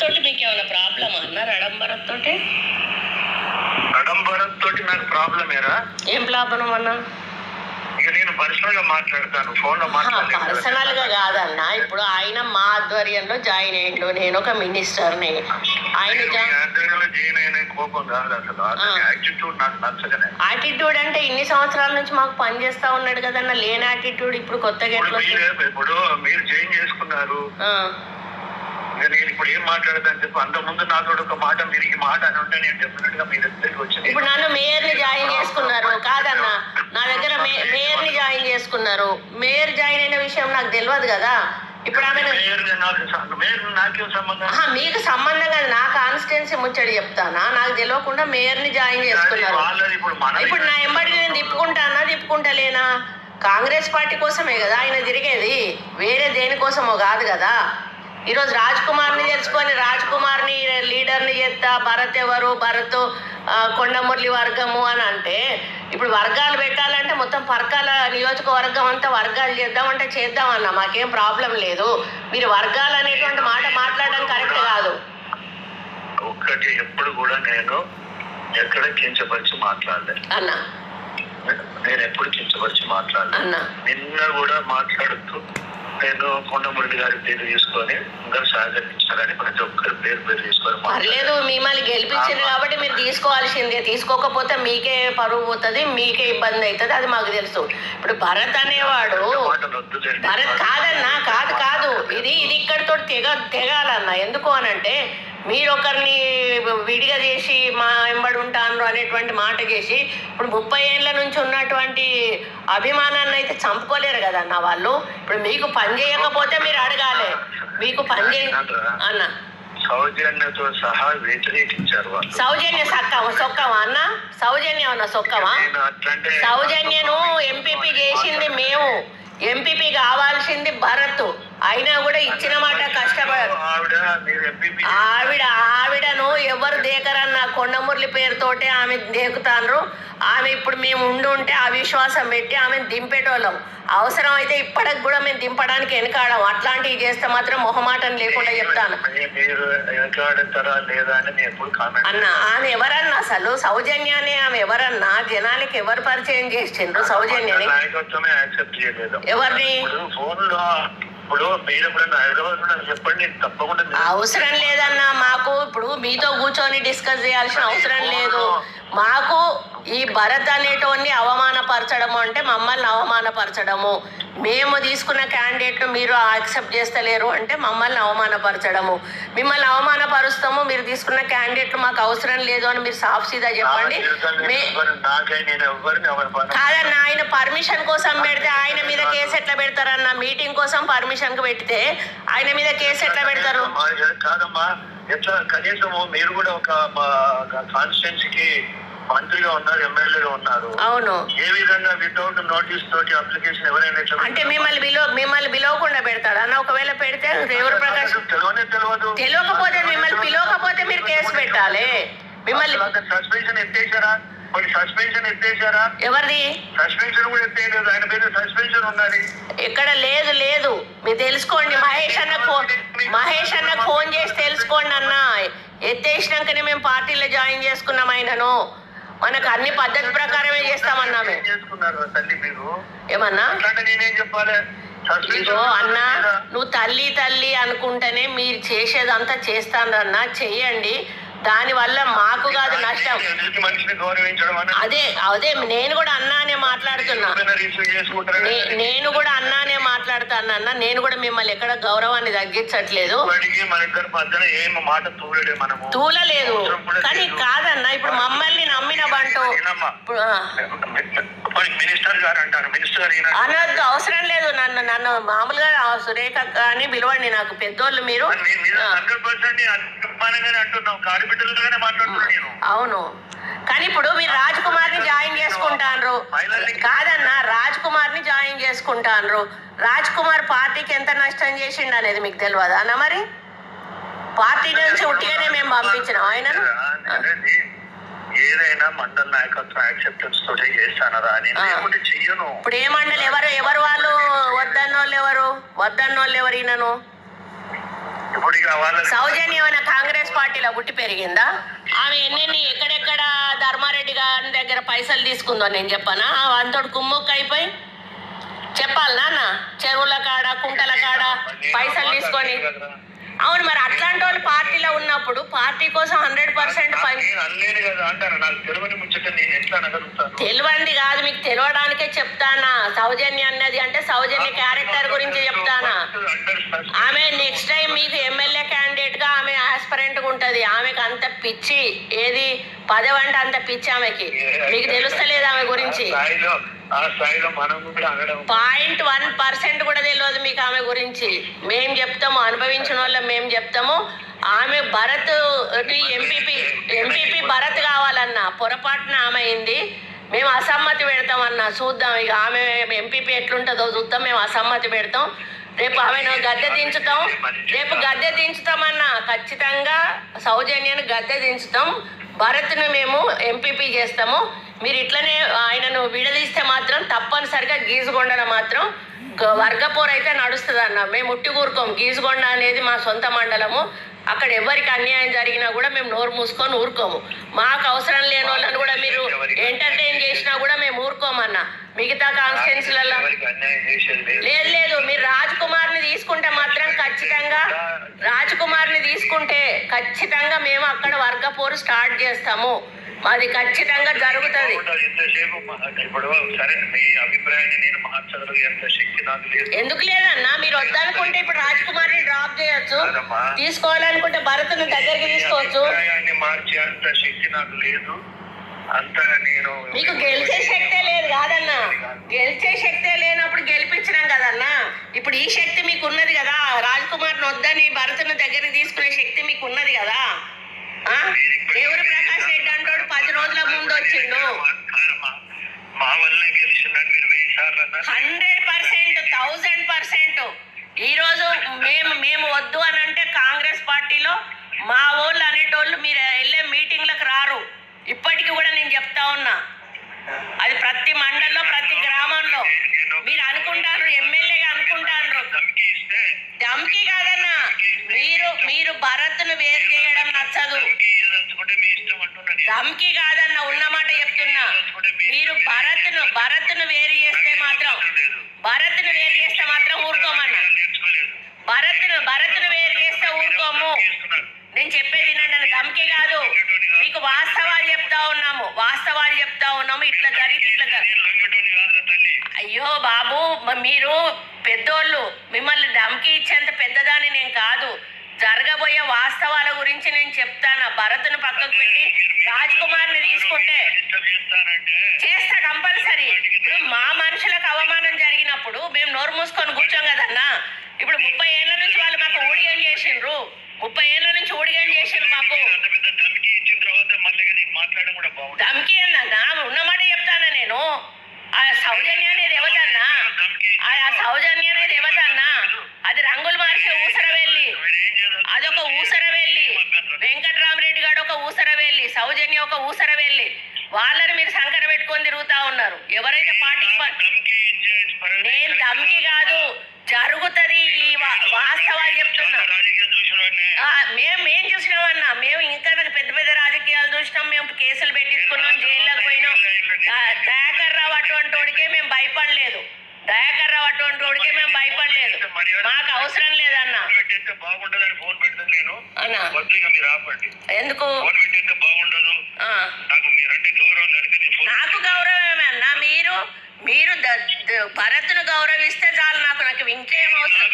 తోటి మీకు ఏమైనా ప్రాబ్లం అన్నారు? ఆడంబరం తోటి నాకు ప్రాబ్లం ఏరా? ఏం ప్రాబ్లం అన్నా? ఇక నేను పర్సనల్ గా మాట్లాడతాను, ఫోన్ లో మాట్లాడతాను. పర్సనల్ గా కాదన్నా, ఇప్పుడు ఆయన మా ఆధ్వర్యంలో జాయిన్ అయ్యిండు, నేను ఒక మినిస్టర్ని. ఆయన జాయిన్ అయిన కోపం కాదు అసలు, యాటిట్యూడ్ నాకు నచ్చగానే. యాటిట్యూడ్ అంటే ఇన్ని సంవత్సరాల నుంచి మాకు పని చేస్తా ఉన్నాడు కదన్నా, లేని యాటిట్యూడ్ ఇప్పుడు కొత్తగా ఎట్లా? ఇప్పుడు మీరు జాయిన్ చేసుకున్నారు, నేను ఇప్పుడు ఏం మాట్లాడతాను చెప్పు. అంత ముందు నాతో ఒక మాట, మీరు ఈ మాట అని ఉంటే నేను డెఫినెట్ గా మీ దగ్గరికి వచ్చింది. ఇప్పుడు నన్ను మేయర్ ని జాయిన్ చేసుకున్నారు కాదన్నా, నా దగ్గర మేయర్ ని జాయిన్ చేసుకున్నారు. మేయర్ జాయిన్ అయిన విషయం నాకు తెలియదు కదా. ఇప్పుడు ఆమె మీకు సంబంధం కాదు, నా కాన్స్టిట్యున్సీ ముచ్చడి చెప్తానా, నాకు తెలియకుండా మేయర్ ని జాయిన్ చేసుకున్నారు. ఇప్పుడు నా ఎంబడి నేను తిప్పుకుంటలేనా? కాంగ్రెస్ పార్టీ కోసమే కదా ఆయన తిరిగేది, వేరే దేనికోసమో కాదు కదా. ఈరోజు రాజ్ కుమార్ని తెలుసుకొని రాజ్ కుమార్ని లీడర్ని చేస్తా, భరత్ ఎవరు, భరత్ కొండమురళి వర్గము అని అంటే, ఇప్పుడు వర్గాలు పెట్టాలంటే మొత్తం పరకాల నియోజకవర్గం అంతా వర్గాలు చేద్దామంటే చేద్దామన్నా, మాకేం ప్రాబ్లం లేదు. మీరు వర్గాలు అనేటువంటి మాట మాట్లాడడం కరెక్ట్ కాదు. ఒక్కటి ఎప్పుడు కూడా నేను ఎక్కడ కించపరిచి మాట్లాడలేదు అన్నా, నేను ఎప్పుడు కించపరిచి మాట్లాడలేదు అన్నా. నిన్న కూడా మాట్లాడుతూ నేను కొండమురళి గారి పేరు తీసుకొని ఇంకా సహకరించాలని ప్రతి ఒక్కరి పేరు తీసుకొని పర్లేదు. మిమ్మల్ని గెలిపించారు కాబట్టి మీరు తీసుకోవాల్సిందే, తీసుకోకపోతే మీకే పరువు పోతుంది, మీకే ఇబ్బంది అవుతుంది, అది మాకు తెలుసు. ఇప్పుడు భరత్ అనేవాడు, భరత్ కాదన్నా, కాదు ఇది ఇక్కడితో తెగాలన్నా. ఎందుకు అనంటే, మీరు ఒకరిని విడిగా చేసి మా వెంబడి ఉంటాను అనేటువంటి మాట చేసి, ఇప్పుడు 30 ఏళ్ళ నుంచి ఉన్నటువంటి అభిమానాన్ని అయితే చంపుకోలేరు కదన్న వాళ్ళు. ఇప్పుడు మీకు పని చేయకపోతే మీరు అడగాలి, మీకు పని చేయ అన్న. సౌజన్యతో సహా వ్యతిరేకించారు. సౌజన్య సొక్కమా అన్న? సౌజన్యం అన్న సొక్కమా? సౌజన్యను ఎంపీపీ చేసింది మేము, ఎంపీపీ కావాల్సింది భరత్. అయినా కూడా ఇచ్చిన మాట కష్టపడారు. ఆవిడను ఎవరు దేకరన్న, కొండమురళి పేరుతోటే ఆమె దేకుతాండ్రు. ఆమె ఇప్పుడు మేము ఉంటే అవిశ్వాసం పెట్టి ఆమెను దింపేటోళ్ళం. అవసరం అయితే ఇప్పటికి కూడా మేము దింపడానికి వెనకాడం. అట్లాంటివి చేస్తే మాత్రం మొహమాటం లేకుండా చెప్తాను అన్న. ఆమె ఎవరన్నా అసలు సౌజన్యాన్ని, ఆమె ఎవరన్నా జనానికి ఎవరు పరిచయం చేసిండ్రు సౌజన్యాన్ని? ఎవరిని? అవసరం లేదన్నా మాకు. ఇప్పుడు మీతో కూర్చొని డిస్కస్ చేయాల్సిన అవసరం లేదు మాకు. ఈ భరత్ అనేటోన్ని అవమానపరచడము అంటే మమ్మల్ని అవమానపరచడము. మేము తీసుకున్న క్యాండిడేట్ను మీరు యాక్సెప్ట్ చేస్తలేరు అంటే మమ్మల్ని అవమానపరచడము. మిమ్మల్ని అవమానపరుస్తాము, మీరు తీసుకున్న క్యాండిడేట్లు మాకు అవసరం లేదు అని మీరు సాఫ్ సీదా చెప్పండి. కాదన్నా, ఆయన పర్మిషన్ కోసం పెడితే ఆయన మీద కేసు ఎట్లా పెడతారన్న? మీటింగ్ కోసం పర్మిషన్ కు పెడితే ఆయన మీద కేసు ఎట్లా పెడతారు? కాదమ్మా, ఎట్లా కనీసము మీరు కూడా ఒక కాన్స్టిట్యున్సీకి మంత్రిగా ఉన్నారు, ఎమ్మెల్యేగా ఉన్నారు. అవును. ఏ విధంగా వితౌట్ నోటీస్ తోటి అప్లికేషన్ ఎవరైనా అంటే మిమ్మల్ని పిలవకుండా పెడతాడు అన్న? ఒకవేళ పెడితే రేవూరు ప్రకాష్ తెలియకపోతే, మిమ్మల్ని పిలవకపోతే మీరు కేసు పెట్టాలి. మిమ్మల్ని సస్పెన్షన్ ఎత్తేసారా? సస్పెన్షన్ ఎత్తేసారా? ఎవరిది సస్పెన్షన్ కూడా ఎత్తేయలేదు, ఆయన పేరు సస్పెన్షన్ ఉన్నది. ఇక్కడ లేదు మీరు తెలుసుకోండి. మహేష్ అన్నకు ఫోన్ చేసి తెలుసుకోండి అన్న. ఎత్తేసినాకనే మేము పార్టీలో జాయిన్ చేసుకున్నాం ఆయనను. మనకు అన్ని పద్ధతి ప్రకారమే చేస్తామన్నా మేము. ఏమన్నా ఇగో అన్న, నువ్వు తల్లి అనుకుంటేనే మీరు చేసేదంతా చేస్తానన్నా, చెయ్యండి. దానివల్ల మాకు కాదు నష్టం. అదే నేను కూడా అన్నానే మాట్లాడుతున్నా, నేను కూడా అన్నానే మాట్లాడుతానన్నా. నేను కూడా మిమ్మల్ని ఎక్కడ గౌరవాన్ని తగ్గించట్లేదు, తూలలేదు. కానీ కాదన్నా, ఇప్పుడు మమ్మల్ని నమ్మిన బంటూ అనొద్దు, అవసరం లేదు. నన్ను మామూలుగా సురేఖ అని పిలవండి, నాకు పెద్దోళ్ళు మీరు. అవును, కానీ ఇప్పుడు మీరు రాజ్ కుమార్ ని జాయిన్ చేసుకుంటాన్రు కాదన్నా, రాజ్ కుమార్ ని జాయిన్ చేసుకుంటాన్రు. రాజ్ కుమార్ పార్టీకి ఎంత నష్టం చేసిండు అనేది మీకు తెలియదా అన్న? మరి పార్టీ నుంచి ఉట్టిగానే మేము పంపించినాం ఆయనను. ఏదైనా మండల నాయకత్వం యాక్సెప్టెన్స్ తోటే చేస్తానరా అని చెయ్యను. ఇప్పుడు ఏ మండలి ఎవరు వాళ్ళు వద్దన్నోళ్ళు ఎవరు ఈయనను? ఇప్పుడు ఇక వాళ్ళ సౌజన్య ఏమైనా కాంగ్రెస్ పార్టీలో పుట్టి పెరిగిందా? ఆమె ఎన్నెన్ని ఎక్కడెక్కడ ధర్మారెడ్డి గారి దగ్గర పైసలు తీసుకుందో నేను చెప్పనా? అంతటి కుమ్ముక్క అయిపోయి చెప్పాలి నాన్న, చెరువుల కాడ కుంటల కాడ పైసలు తీసుకొని. అవును, మరి అట్లాంటి వాళ్ళు పార్టీలో ఉన్నప్పుడు పార్టీ కోసం 100% తెలియంది కాదు, మీకు తెలియడానికే చెప్తానా. సౌజన్య అన్నది అంటే సౌజన్య క్యారెక్టర్ గురించి చెప్తానా. ఆమె నెక్స్ట్ టైం మీకు ఎమ్మెల్యే క్యాండిడేట్ గా ఆమె ఆస్పరెంట్ గా ఉంటది. ఆమెకు అంత పిచ్చి, ఏది పదవి అంటే అంత పిచ్చి ఆమెకి, మీకు తెలుస్తలేదు ఆమె గురించి. 0.1% కూడా తెలియదు మీకు ఆమె గురించి. మేం చెప్తాము, అనుభవించిన వాళ్ళం మేము చెప్తాము. ఆమె భరత్ ఎంపీపీ భరత్ కావాలన్నా పొరపాటున ఆమె అయింది. మేము అసమ్మతి పెడతామన్నా, చూద్దాం ఇక ఆమె ఎంపీపీ ఎట్లుంటుందో చూద్దాం. మేము అసమ్మతి పెడతాం. రేపు ఆమెను గద్దె దించుతాం. రేపు గద్దె దించుతామన్నా, ఖచ్చితంగా సౌజన్యాన్ని గద్దె దించుతాం. భరత్ను మేము ఎంపీపీ చేస్తాము. మీరు ఇట్లనే ఆయనను విడదీస్తే మాత్రం తప్పనిసరిగా గీజుగొండలో మాత్రం వర్గపోరు అయితే నడుస్తుంది అన్న. మేము ఉట్టి ఊరుకోం. గీజుగొండ అనేది మా సొంత మండలము. అక్కడ ఎవరికి అన్యాయం జరిగినా కూడా మేము నోరు మూసుకొని ఊరుకోము. మాకు అవసరం లేని వాళ్ళని కూడా మీరు ఎంటర్టైన్ చేసినా కూడా మేము ఊరుకోమన్నా. మిగతా కాన్స్టిట్యున్సీలలో లేదు. మీరు రాజ్ కుమార్ని తీసుకుంటే మాత్రం ఖచ్చితంగా మేము అక్కడ వర్గపోరు స్టార్ట్ చేస్తాము. అది ఖచ్చితంగా జరుగుతుంది. ఎందుకు లేదన్నా, మీరు వద్దనుకుంటే ఇప్పుడు రాజ్ కుమార్ ని డ్రాప్ చేయొచ్చు, తీసుకోవాలనుకుంటే భరత్ను దగ్గరికి తీసుకోవచ్చు. మీకు గెలిచే శక్తే లేదు కాదన్నా. గెలిచే శక్తే లేనప్పుడు గెలిపించినాం కదన్నా. ఇప్పుడు ఈ శక్తి మీకు ఉన్నది కదా. రాజ్ కుమార్ ని వద్దని భరత్ను దగ్గరికి తీసుకునే శక్తి మీకు ఉన్నది కదా. దేవుడు ప్రకాష్ రెడ్డి అంటాడు 10 రోజుల ముందు వచ్చిండు. 100%, 1000%. ఈరోజు మేము వద్దు అని అంటే కాంగ్రెస్ పార్టీలో మా వాళ్ళు అనేటోళ్ళు మీరు వెళ్ళే మీటింగ్లకు రారు. ఇప్పటికీ కూడా నేను చెప్తా ఉన్నా. అది ప్రతి మండలంలో, ప్రతి గ్రామంలో మీరు అనుకుంటారు, ఎమ్మెల్యేగా అనుకుంటారు. దమ్కి కాదన్నా, మీరు భరత్ను వేరు చేయడం నచ్చదు. దమ్కి కాదన్నా, ఉన్నమాట చెప్తున్నా. మీరు భరత్ను వేరు చేస్తే మాత్రం ఊరుకోమన్నా. భరత్ను వేరు చేస్తే ఊరుకోము. నేను చెప్పేది వినండి. దమ్కి కాదు, మీకు వాస్తవాలు చెప్తా ఉన్నాము. ఇట్లా జరిగి అయ్యో బాబు, మీరు పెద్దోళ్ళు, మిమ్మల్ని దమ్కి ఇచ్చేంత పెద్దదాన్ని నేను కాదు. జరగబోయే వాస్తవాల గురించి నేను చెప్తాను. భరత్ను పక్కకు పెట్టి రాజ్ కుమార్ ని తీసుకుంటే చేస్తా కంపల్సరీ. ఇప్పుడు మా మనుషులకు అవమానం జరిగినప్పుడు మేము నోరు మూసుకొని కూర్చోం కదన్నా. ఇప్పుడు 30 ఏళ్ల నుంచి వాళ్ళు మాకు ఊడిగం చేసిండ్రు. 30 ఏళ్ల నుంచి ఊడిగం చేసిండ్రు మాకు. దమ్కి అన్నా, ఉన్నమాట చెప్తానా నేను. ఆ సౌజన్య అనేది ఎవతన్నా, అది రంగులు మార్చే ఊసరవెల్లి. అదొక ఊసరవెల్లి. వెంకట్రామరెడ్డి గారు ఒక ఊసరవెల్లి, సౌజన్య ఒక ఊసరవెల్లి. వాళ్ళని మీరు సంకర పెట్టుకొని తిరుగుతా ఉన్నారు. ఎవరైతే పార్టీకి నేను దమ్కి కాదు, జరుగుతుంది. వాస్తవాలు చెప్తున్నా. మేం చూసినామన్నా. మేము ఇంకా పెద్ద పెద్ద రాజకీయాలు చూసినాం. మేము కేసులు పెట్టించుకున్నాం, జైల్లోకి పోయినాం. దయాకర్ రావు అటువంటి వాడికే మేము భయపడలేదు. మాకు అవసరం లేదన్నా. ఎందుకు నాకు గౌరవమే అన్నా. మీరు భరత్ను గౌరవిస్తే చాలు. నాకు ఇంకేం అవసరం.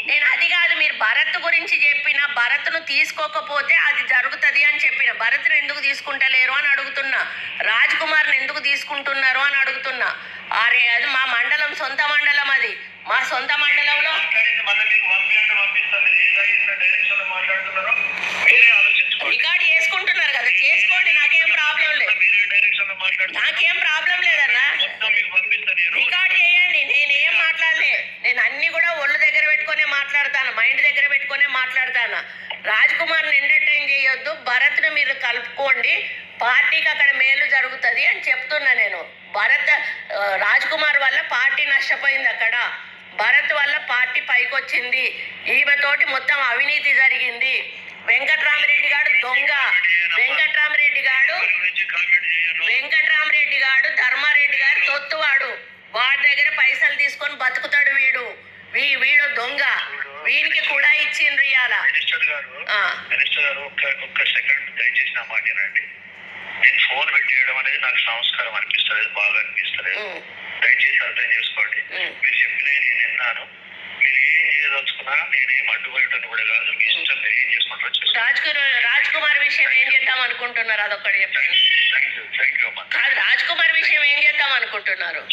నేను అది కాదు, మీరు భరత్ గురించి చెప్పిన, భరత్ను తీసుకోకపోతే అది జరుగుతుంది అని చెప్పిన. భరత్ను ఎందుకు తీసుకుంటలేరు అని అడుగుతున్నా. రాజ్ కుమార్ని ఎందుకు తీసుకుంటున్నారు అని అడుగుతున్నా. అరే, అది మా మండలం, సొంత మండలం. అది మా సొంత మండలంలో రికార్డు చేసుకుంటున్నారు కదా, చేసుకోండి. నాకేం ప్రాబ్లం లేదన్నా. రికార్డు చేయండి. నేనేం మాట్లాడలే. నేను అన్ని కూడా ఒళ్ళు దగ్గర పెట్టుకునే మాట్లాడతాను, మైండ్ దగ్గర పెట్టుకునే మాట్లాడతాను. రాజ్ కుమార్ని ఎంటర్టైన్ చేయొద్దు. భరత్ను మీరు కలుపుకోండి. పార్టీకి అక్కడ మేలు జరుగుతుంది అని చెప్తున్నా నేను. రాజ్ కుమార్ వల్ల పార్టీ నష్టపోయింది అక్కడ. భరత్ వల్ల పార్టీ పైకొచ్చింది, ఈమెతోటి మొత్తం అవినీతి జరిగింది, వెంకట్రామరెడ్డి గారు దొంగ, వెంకట్రామరెడ్డి గారు ధర్మారెడ్డి గారు తొత్తువాడు, వాడి దగ్గర పైసలు తీసుకొని బతుకుతాడు వీడు, వీడు దొంగ, వీనికి కూడా ఇచ్చిండ్రు ఇవాళ. మినిస్టర్ గారు ఒక్క సెకండ్ దయచేసి నా మాట వినండి. నేను ఫోన్ పెట్టేయడం అనేది నాకు సంస్కారం అనిపిస్తలేదు, బాగా అనిపిస్తలేదు. దయచేసి అర్థం చేసుకోండి. మీరు చెప్పిన నేను విన్నాను. మీరు ఏం చేయదలుచుకున్నా నేనేం అడ్డుపడటం కూడా కాదు, మీ ఇష్టం మీరు ఏం చేసుకుంటారో. రాజ్ కుమార్ విషయం ఏం చేద్దాం అనుకుంటున్నారు అదొక్కటి చెప్పండి. థ్యాంక్ యూ అమ్మా. రాజ్ కుమార్ విషయం ఏం చేద్దాం అనుకుంటున్నారు?